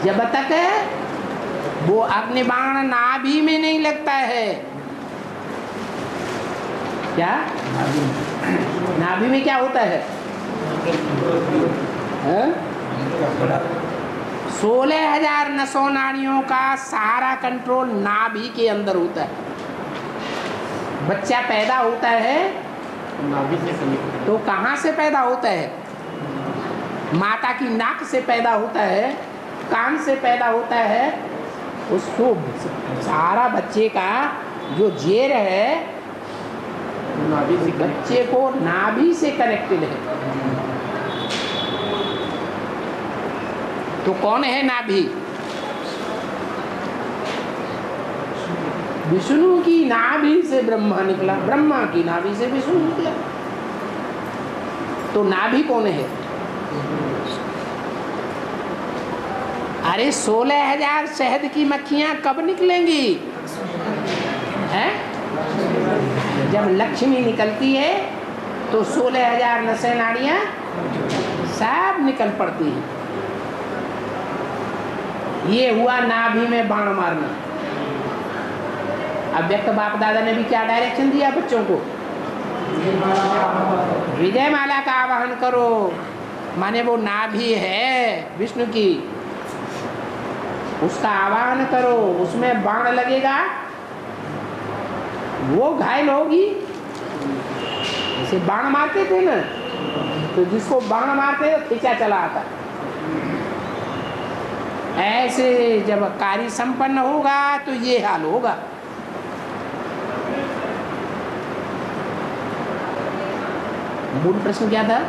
जब तक वो अग्निबाण नाभि में नहीं लगता है। क्या नाभि में क्या होता है? 16,000 नसों नाड़ियों का सारा कंट्रोल नाभि के अंदर होता है। बच्चा पैदा होता है तो कहाँ से पैदा होता है? माता की नाक से पैदा होता है, कान से पैदा होता है। उसको सारा बच्चे का जो जेर है, बच्चे को नाभि से कनेक्टेड है। तो कौन है नाभि? विष्णु की नाभि से ब्रह्मा निकला, ब्रह्मा की नाभि से विष्णु निकला। तो नाभि कौन है? अरे 16,000 शहद की मक्खियां कब निकलेंगी? हैं? जब लक्ष्मी निकलती है तो 16,000 नसें नाड़ियां सब निकल पड़ती हैं। ये हुआ नाभि में बाण मारना। अब व्यक्त बाप दादा ने भी क्या डायरेक्शन दिया बच्चों को? विजय माला का आवाहन करो। माने वो नाभि है विष्णु की, उसका आवाहन करो, उसमें बाण लगेगा, वो घायल होगी। जैसे बाण मारते थे ना, तो जिसको बाण मारते खींचा चला आता। ऐसे जब कार्य संपन्न होगा तो ये हाल होगा। मूल प्रश्न क्या था?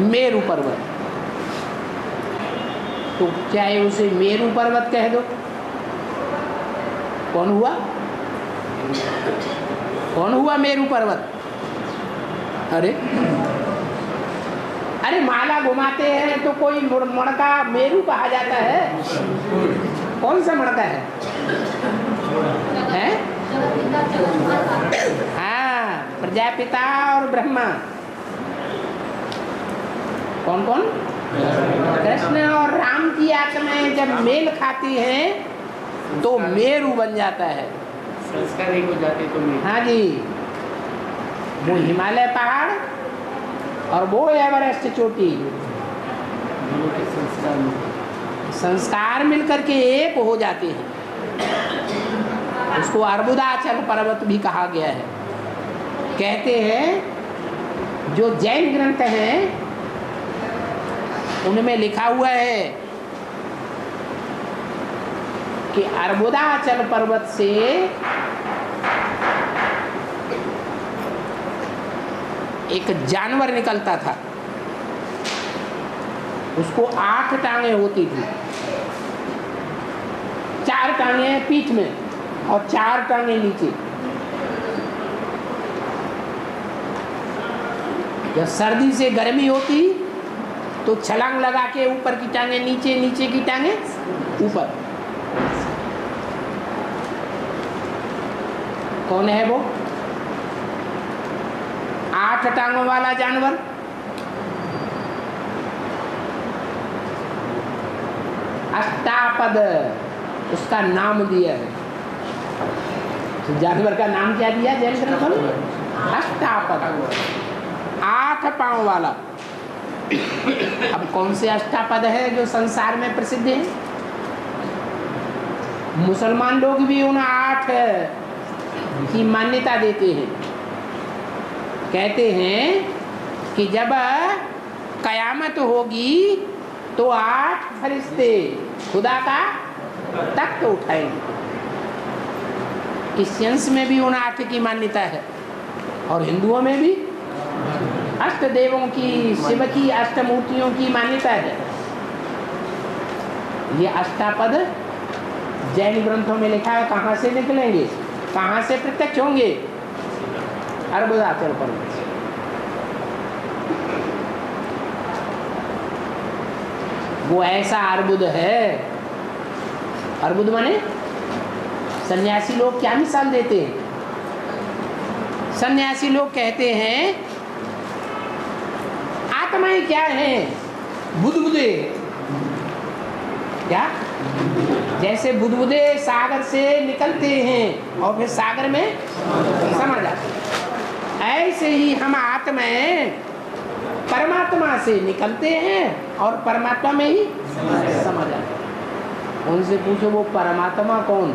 मेरू पर्वत। तो चाहे उसे मेरू पर्वत कह दो, कौन हुआ? कौन हुआ मेरू पर्वत? अरे अरे माला घुमाते हैं तो कोई मणका मेरू कहा जाता है? कौन सा मणका है? हैं? हाँ, प्रजापिता और ब्रह्मा। कौन कौन? कृष्ण और राम की आत्माएं जब मेल खाती हैं तो मेरू बन जाता है। संस्कार एक हो जाते तो मैं हाँ जी, वो हिमालय पहाड़ और वो एवरेस्ट चोटी, दोनों के संस्कार मिलकर के एक हो जाते हैं। उसको अर्बुदाचल पर्वत भी कहा गया है। कहते हैं जो जैन ग्रंथ हैं उनमें लिखा हुआ है कि अर्बुदाचल पर्वत से एक जानवर निकलता था, उसको 8 टांगे होती थी, 4 टांगे पीठ में और 4 टांगे नीचे। जब सर्दी से गर्मी होती तो छलांग लगा के ऊपर की टांगे नीचे, नीचे की टांगे ऊपर। कौन है वो? 8 टांगों वाला जानवर। अष्टापद उसका नाम दिया है। तो जानवर का नाम क्या दिया जैन ग्रंथों में? अष्टापद, 8 पांव वाला। अब कौन से अष्टापद है जो संसार में प्रसिद्ध है? मुसलमान लोग भी उन 8 की मान्यता देते हैं। कहते हैं कि जब कयामत होगी तो 8 फरिश्ते खुदा का तख्त उठाएंगे। क्रिश्चियंस में भी उन 8 की मान्यता है और हिंदुओं में भी अष्ट देवों की, शिव की अष्टमूर्तियों की मान्यता है। ये अष्टापद जैन ग्रंथों में लिखा है। कहाँ से निकलेंगे, कहाँ से प्रत्यक्ष होंगे? अर्बुदाचल पर्वत से। वो ऐसा अर्बुद है। अर्बुद माने सन्यासी लोग क्या मिसाल देते हैं? सन्यासी लोग कहते हैं आत्माएं क्या हैं? बुदबुदे। क्या? जैसे बुदबुदे सागर से निकलते हैं और फिर सागर में समा जाते हैं, ऐसे ही हम आत्माएं परमात्मा से निकलते हैं और परमात्मा में ही समा जाते हैं। उनसे पूछो वो परमात्मा कौन?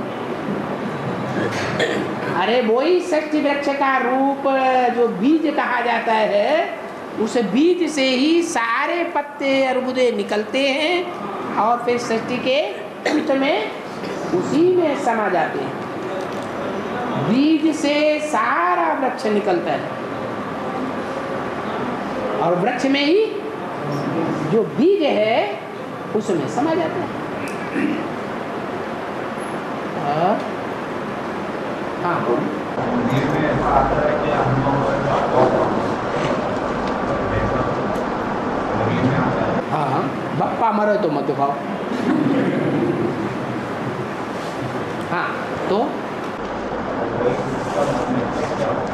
अरे वही षष्ठी वृक्ष का रूप जो बीज कहा जाता है, उस बीज से ही सारे पत्ते अर्बुदे निकलते हैं और फिर षष्ठी के अंत में उसी में समा जाते हैं। बीज से सारा वृक्ष निकलता है और वृक्ष में ही जो बीज है उसमें समा जाता है। हाँ हाँ, बप्पा मरे तो मत खाओ। हाँ, तो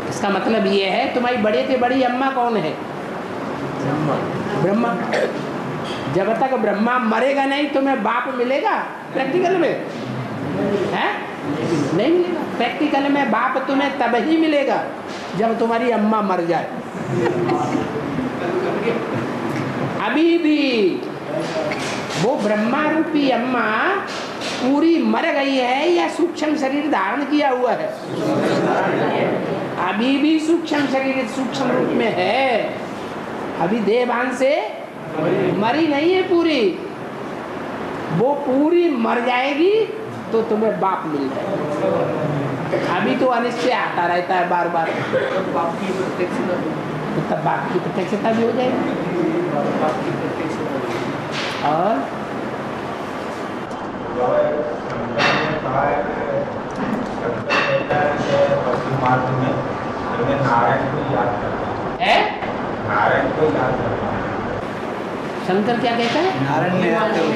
इसका मतलब ये है तुम्हारी बड़े से बड़ी अम्मा कौन है? ब्रह्मा। जब तक ब्रह्मा मरेगा नहीं तुम्हें बाप मिलेगा प्रैक्टिकल में? है नहीं मिलेगा। प्रैक्टिकल में बाप तुम्हें तब ही मिलेगा जब तुम्हारी अम्मा मर जाए। अभी भी वो ब्रह्मा रूपी अम्मा पूरी मर गई है या सूक्ष्म शरीर धारण किया हुआ है? अभी भी सूक्ष्म शरीर सूक्ष्म रूप में है। अभी देवान से मरी नहीं है पूरी। वो पूरी मर जाएगी तो तुम्हें बाप मिल जाएगा। अभी तो अनिश्चय आता रहता है बार बार। बाप की प्रत्यक्षता, तो तब बाप की प्रत्यक्षता भी हो जाएगी। बाप की प्रत्यक्षता और भक्ति मार्ग में हमें नारायण को याद करना है? नारायण को याद करना शंकर क्या कहता है? नारायण को याद करो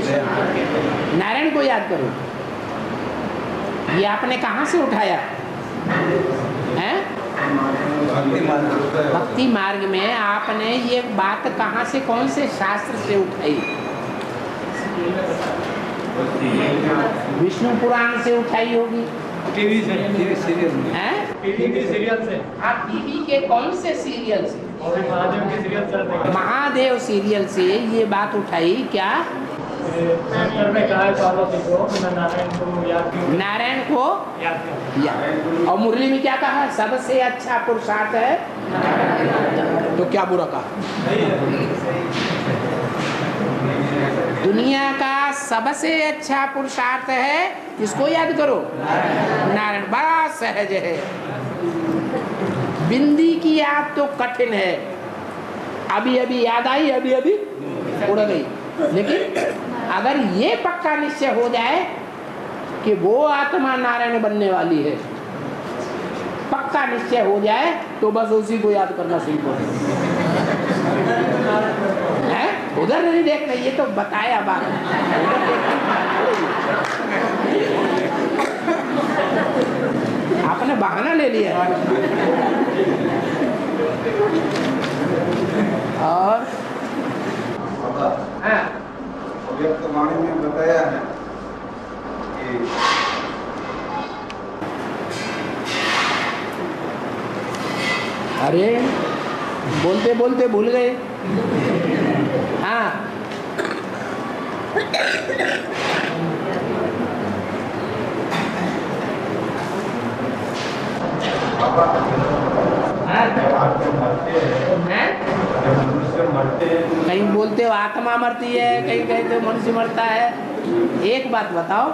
नारायण को याद करो। ये आपने कहाँ से उठाया है? भक्ति मार्ग में आपने ये बात कहाँ से, कौन से शास्त्र से उठाई? विष्णु पुराण से उठाई होगी। टीवी से, हैं? टीवी सीरियल से, हाँ, टीवी के कौन से सीरियल से? और महादेव के सीरियल चलते हैं। महादेव सीरियल से ये बात उठाई क्या? सेंटर में कहा है पार्वती को कि मैं नारायण को याद करूं। नारायण को याद करूं। या। और मुरली में क्या कहा? सबसे अच्छा पुरुषार्थ है। तो क्या बुरा कहा? दुनिया का सबसे अच्छा पुरुषार्थ है, किसको याद करो? नारायण। बड़ा सहज है। बिंदी की याद तो कठिन है, अभी अभी याद आई, अभी अभी उड़ गई। लेकिन अगर ये पक्का निश्चय हो जाए कि वो आत्मा नारायण बनने वाली है, पक्का निश्चय हो जाए, तो बस उसी को याद करना सीखो। है? उधर नहीं देख रहे, ये तो बताया बात। आपने बहाना ले लिया। और अव्यक्त वाणी में बताया है कि अरे बोलते बोलते भूल गए। हाँ, मरते हैं कहीं बोलते हो आत्मा मरती है, कहीं कहते हो मनुष्य मरता है। एक बात बताओ।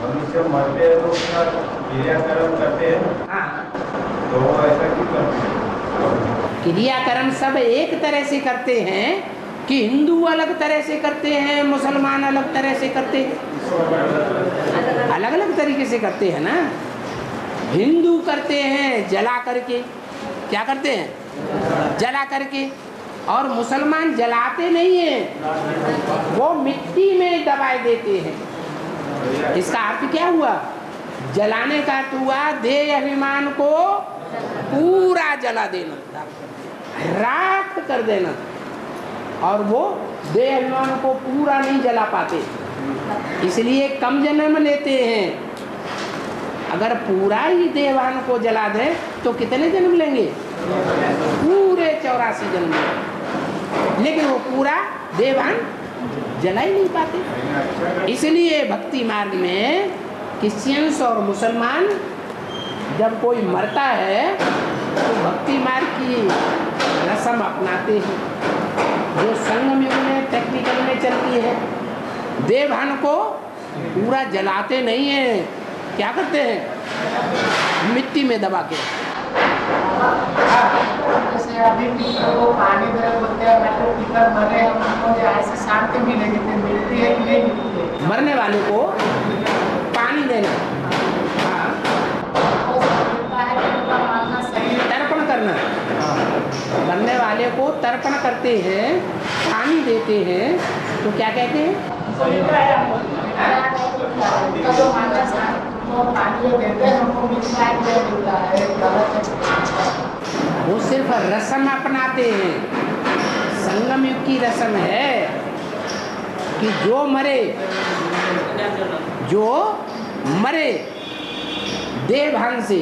मनुष्य मरते हैं तो उसका क्रियाकर्म करते हैं, हाँ, तो वो ऐसा क्यों करते हैं? क्रियाकर्म सब एक तरह से करते हैं कि हिंदू अलग तरह से करते हैं, मुसलमान अलग तरह से करते हैं? अलग अलग तरीके से करते हैं ना। हिंदू करते हैं जला करके, क्या करते हैं? जला करके। और मुसलमान जलाते नहीं हैं, वो मिट्टी में दबाए देते हैं। इसका अर्थ क्या हुआ? जलाने का अर्थ हुआ देह अभिमान को पूरा जला देना, राख कर देना। और वो देह अभिमान को पूरा नहीं जला पाते, इसलिए कम जन्म लेते हैं। अगर पूरा ही देवान को जला दे तो कितने जन्म लेंगे? पूरे 84 जन्म। लेकिन वो पूरा देवान जला ही नहीं पाते। इसलिए भक्ति मार्ग में क्रिश्चियंस और मुसलमान जब कोई मरता है तो भक्ति मार्ग की रस्म अपनाते हैं, जो संगम युग में टेक्निकल में चलती है। देवान को पूरा जलाते नहीं है, क्या करते हैं? मिट्टी में दबा के। जैसे अभी टीचर को पानी दे बोलते हैं, मैं तो टीचर मरे, हमको ऐसे शांति मिलेगी, तो मिलती है कि नहीं मिलती है? मरने वाले को पानी देना, हाँ, हो सकता है कि उनका मानना सही है। तर्पण करना। मरने वाले को तर्पण करते हैं, पानी देते हैं, तो क्या कहते हैं? उनका जो मानना है, वो पानी देते हैं, हमको मिलता है कि नहीं मिलता है, गलत है। वो सिर्फ रस्म अपनाते हैं। संगम युग की रस्म है कि जो मरे देह भान से,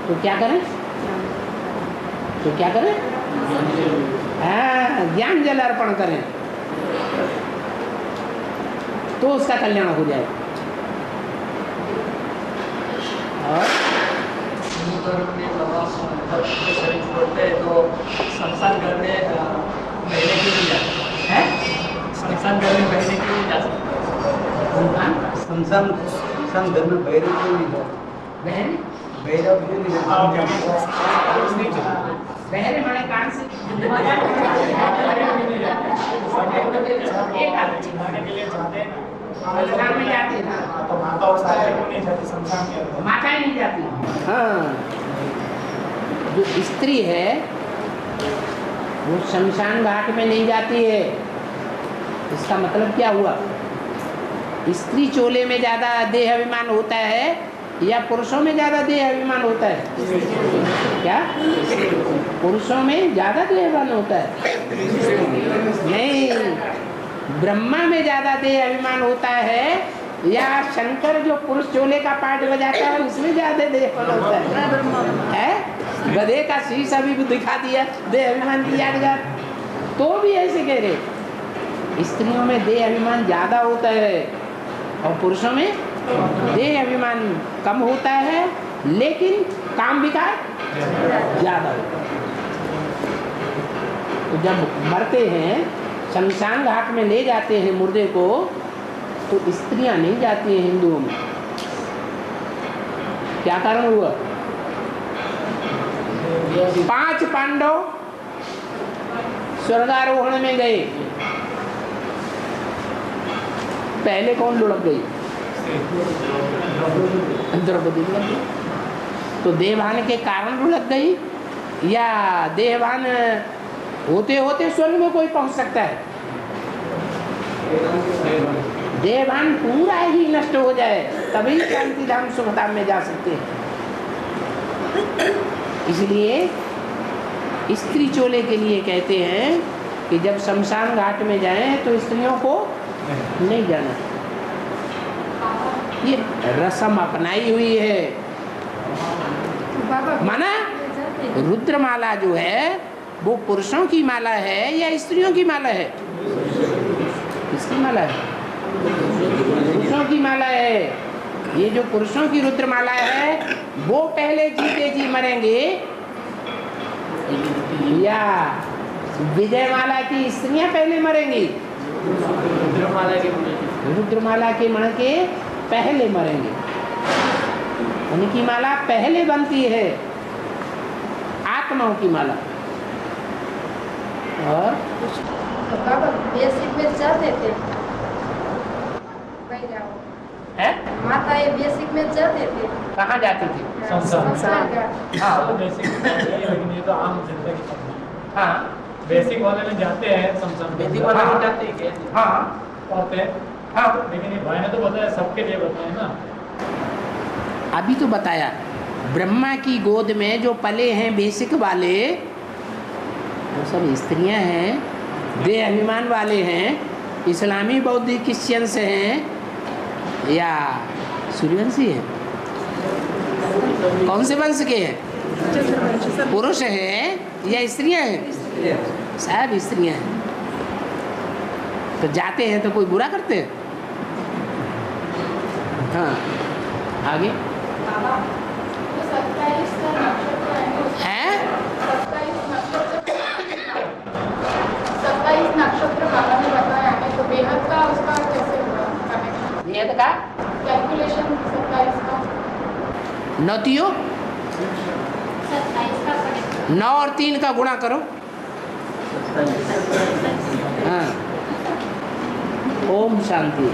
तो क्या करें? हाँ, ज्ञान जल अर्पण करें, तो उसका कल्याण हो जाए। और शरीर छोड़ते हैं तो संसार घर में महीने क्यों नहीं जाते हैं? संसार घर में महीने क्यों नहीं जा सकते? संसार घर में भैरव क्यों नहीं जाते? भैरव क्यों नहीं जाते? बहरे बड़े कान से जाने के लिए चाहते हैं, शमशान में जाते हैं ना, तो माता और सारे को नहीं जाती शमशान के अंदर। माता ही नहीं जाती। हाँ, जो स्त्री है वो शमशान घाट में नहीं जाती है। इसका मतलब क्या हुआ? स्त्री चोले में ज़्यादा देह अभिमान होता है या पुरुषों में ज़्यादा देह अभिमान होता है? क्या पुरुषों में ज़्यादा देह अभिमान होता है? नहीं, ब्रह्मा में ज़्यादा देह अभिमान होता है या शंकर जो पुरुष चोले का पार्ट बजाता है उसमें ज़्यादा देह अभिमान होता है? गधे का शीश अभी भी दिखा दिया, देह अभिमान की यादगार। तो भी ऐसे कह रहे, स्त्रियों में देह अभिमान ज़्यादा होता है और पुरुषों में देह अभिमान कम होता है, लेकिन काम विकार ज़्यादा होता है। तो जब मरते हैं, शमशान घाट में ले जाते हैं मुर्दे को, तो स्त्रियां नहीं जाती हैं हिंदुओं में। क्या कारण हुआ? 5 पांडव स्वर्गारोहण में गए, पहले कौन लुढ़क गई? द्रौपदी लुढ़क गई। तो देवभान के कारण लुढ़क गई या देवभान होते होते स्वर्ग में कोई पहुंच सकता है? देवभान पूरा ही नष्ट हो जाए तभी शांति धाम सुखधाम में जा सकते हैं। इसलिए स्त्री चोले के लिए कहते हैं कि जब शमशान घाट में जाएं तो स्त्रियों को नहीं जाना। ये रस्म अपनाई हुई है। माना रुद्रमाला जो है वो पुरुषों की माला है या स्त्रियों की माला है? किसकी माला है? पुरुषों की माला है। ये जो पुरुषों की रुद्रमाला है वो पहले जीते जी मरेंगे या विजयमाला की स्त्रियां पहले मरेंगी? रुद्रमाला के मण के पहले मरेंगे। उनकी माला पहले बनती है, आत्माओं की माला। और बाबा बेसिक में जाते थे है? माता ये बेसिक में जाते थे। कहाँ जाती थी? शमशान घाट। हाँ बेसिक लेकिन ये तो आम जिंदगी चल रही है। हाँ बेसिक वाले में जाते हैं शमशान। बेसिक वाले में जाते हैं क्या? हाँ होते हैं, हाँ, लेकिन ये भाई ने तो बताया सबके लिए बताया ना। अभी तो बताया ब्रह्मा की गोद में जो पले हैं बेसिक वाले वो सब स्त्रियां हैं, देह अभिमान वाले हैं, इस्लामी बौद्धिक क्रिश्चियंस हैं या सूर्यवंशी हैं? कौन से वंश के हैं? पुरुष हैं या स्त्रियां हैं? सब स्त्रियां हैं। तो जाते हैं तो कोई बुरा करते हैं? हाँ, आगे बाबा तो 27 का नक्षत्र है, है 27 नक्षत्र बाबा ने बताया है, तो बेहद का उसका कैसे हुआ कनेक्शन? वेद का कैलकुलेशन 27 का नौतियों 27 का 9 और 3 का गुणा करो। हाँ, ओम शांति।